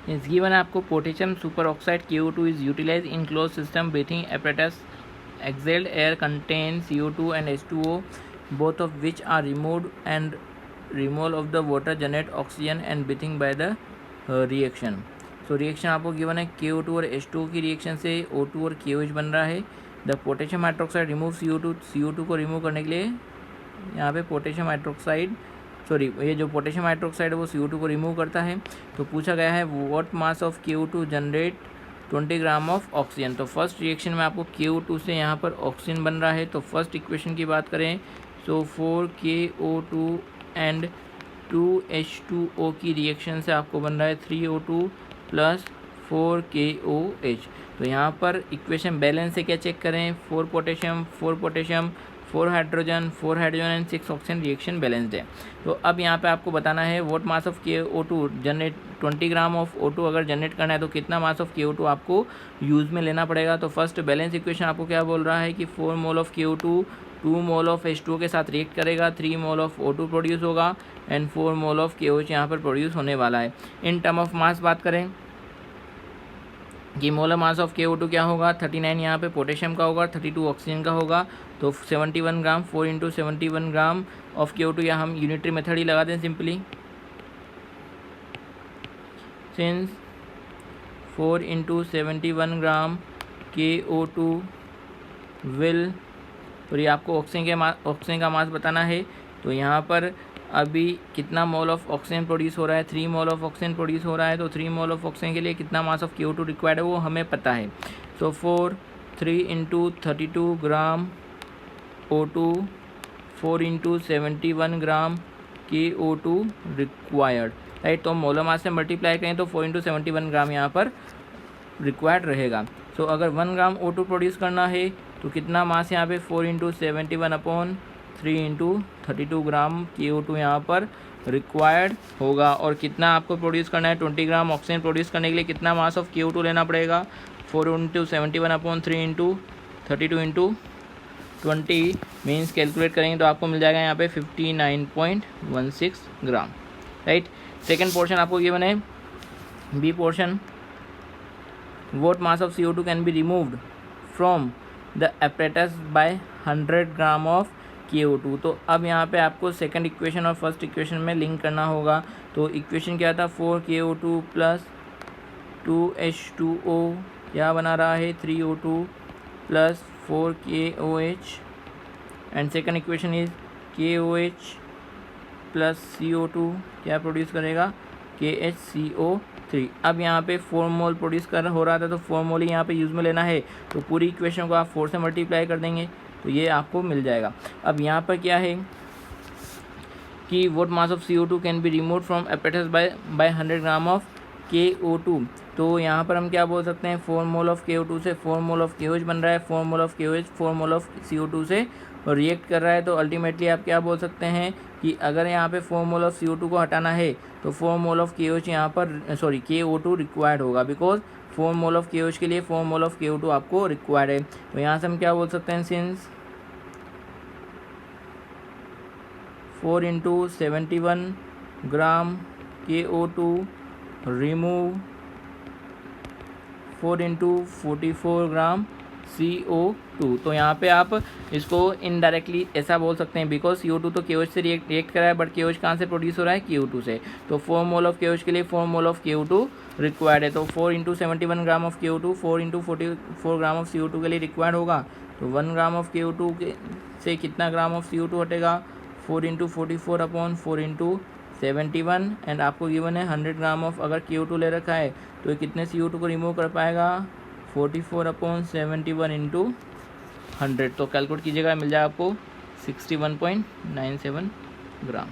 इस गिवन आपको potassium super oxide KO2 is utilise in close system breathing apparatus. Exhaled air contains CO2 and H2O, both of which are removed, and removal of the water generate oxygen and breathing by the reaction. So reaction आपको given है KO2 और H2O की reaction से O2 और KOH बन रहा है. The potassium hydroxide remove CO2 को रिमूव करने के लिए यहाँ पे पोटेशियम हाइड्रोक्साइड ये जो पोटेशियम हाइड्रोक्साइड है वो CO2 को रिमूव करता है. तो पूछा गया है what mass of KO2 generate 20 gram of oxygen. तो फर्स्ट रिएक्शन में आपको KO2 से यहाँ पर ऑक्सीजन बन रहा है. तो फर्स्ट इक्वेशन की बात करें तो 4KO2 एंड 2H2O की रिएक्शन से आपको बन रहा है 3O2 प्लस 4KOH. तो यहाँ पर इक्वेशन बैलेंस से क्या चेक करें, 4 potassium 4 hydrogen and 6 oxygen reaction balanced है. तो अब यहाँ पे आपको बताना है what mass of KO2 generate 20 gram of O2 अगर जनरेट करना है तो कितना मास ऑफ KO2 आपको यूज़ में लेना पड़ेगा. तो फर्स्ट बैलेंस इक्वेशन आपको क्या बोल रहा है कि 4 mole of KO2 2 mole of H2O के साथ रिएक्ट करेगा, 3 मोल ऑफ O2 प्रोड्यूस होगा एंड 4 मोल ऑफ KOH यहाँ पर प्रोड्यूस होने वाला है. इन टर्म ऑफ मास बात करें कि मोलर मास ऑफ KO2 क्या होगा, 39 यहाँ पे पोटेशियम का होगा, 32 ऑक्सीजन का होगा. तो 71 ग्राम 4 इंटू 71 ग्राम ऑफ KO2 या हम यूनिटरी मेथड ही लगा दें simply. Since 4 into 71 gram KO2 will, तो ये आपको ऑक्सीजन का मास बताना है. तो यहाँ पर अभी कितना मोल ऑफ ऑक्सीजन प्रोड्यूस हो रहा है, 3 मोल ऑफ ऑक्सीजन प्रोड्यूस हो रहा है. तो 3 मोल ऑफ ऑक्सीजन के लिए कितना मास ऑफ KO2 रिक्वायर्ड है वो हमें पता है. सो 3 इंटू 32 ग्राम O2 4 इंटू 71 ग्राम KO2 रिक्वायर्ड, राइट. तो मोलर मास से मल्टीप्लाई करें तो 4 इंटू 71 ग्राम यहाँ पर रिक्वायर्ड रहेगा. सो अगर 1 ग्राम O2 प्रोड्यूस करना है तो कितना मास यहाँ पे 4 इंटू 71 अपॉन 3 इंटू 32 ग्राम KO2 यहाँ पर रिक्वायर्ड होगा. और कितना आपको प्रोड्यूस करना है, 20 ग्राम ऑक्सीजन प्रोड्यूस करने के लिए कितना मास ऑफ KO2 लेना पड़ेगा, 4 into 71 upon 3 into 32 into 20 means calculate करेंगे तो आपको मिल जाएगा यहाँ पे 59.16 ग्राम, राइट. सेकेंड पोर्शन आपको गिवन है B portion, what mass of CO2 can be removed from the apparatus by 100 gram of KO2. तो अब यहाँ पे आपको सेकंड इक्वेशन और फर्स्ट इक्वेशन में लिंक करना होगा. तो इक्वेशन क्या था, 4KO2 प्लस 2H2O क्या बना रहा है, 3O2 plus 4KOH and second equation is KOH plus CO2 क्या प्रोड्यूस करेगा, KHCO3. अब यहाँ पे 4 मोल प्रोड्यूस हो रहा था तो 4 मोल ही यहाँ पे यूज़ में लेना है. तो पूरी इक्वेशन को आप 4 से मल्टीप्लाई कर देंगे तो ये आपको मिल जाएगा. अब यहाँ पर क्या है कि what mass of CO2 can be remove from apparatus by 100 gram of KO2. तो यहाँ पर हम क्या बोल सकते हैं, 4 मोल ऑफ KO2 से 4 मोल ऑफ KOH बन रहा है, 4 mole of KOH 4 mole of CO2 से रिएक्ट कर रहा है. तो अल्टीमेटली आप क्या बोल सकते हैं कि अगर यहाँ पे 4 मोल ऑफ CO2 को हटाना है तो 4 मोल ऑफ KOH यहाँ पर KO2 रिक्वायर्ड होगा, बिकॉज 4 मोल ऑफ KOH के लिए 4 मोल ऑफ KO2 आपको रिक्वायर्ड है. तो यहाँ से हम क्या बोल सकते हैं, सिंस 4 इंटू 71 ग्राम KO2 रिमूव 4 इंटू 44 ग्राम CO2. तो यहाँ पे आप इसको इनडायरेक्टली ऐसा बोल सकते हैं बिकॉज CO2 तो KOH से रिएक्ट कर रहा है, बट KOH कहाँ से प्रोड्यूस हो रहा है, KO2 से. तो 4 मोल ऑफ KOH के लिए 4 मोल ऑफ KO2 रिक्वायर्ड है. तो 4 into 71 gram of KO2 4 into 44 gram of CO2 के लिए रिक्वायर्ड होगा. तो 1 ग्राम ऑफ KO2 से कितना ग्राम ऑफ CO2 हटेगा, 4 इंटू 44 अपॉन 4 इंटू 71 एंड आपको गिवन है 100 ग्राम ऑफ अगर KO2 ले रखा है तो ये कितने CO2 को रिमूव कर पाएगा, 44 अपॉन 71 इंटू 100. तो कैलकुलेट कीजिएगा, मिल जाएगा आपको 61.97 ग्राम.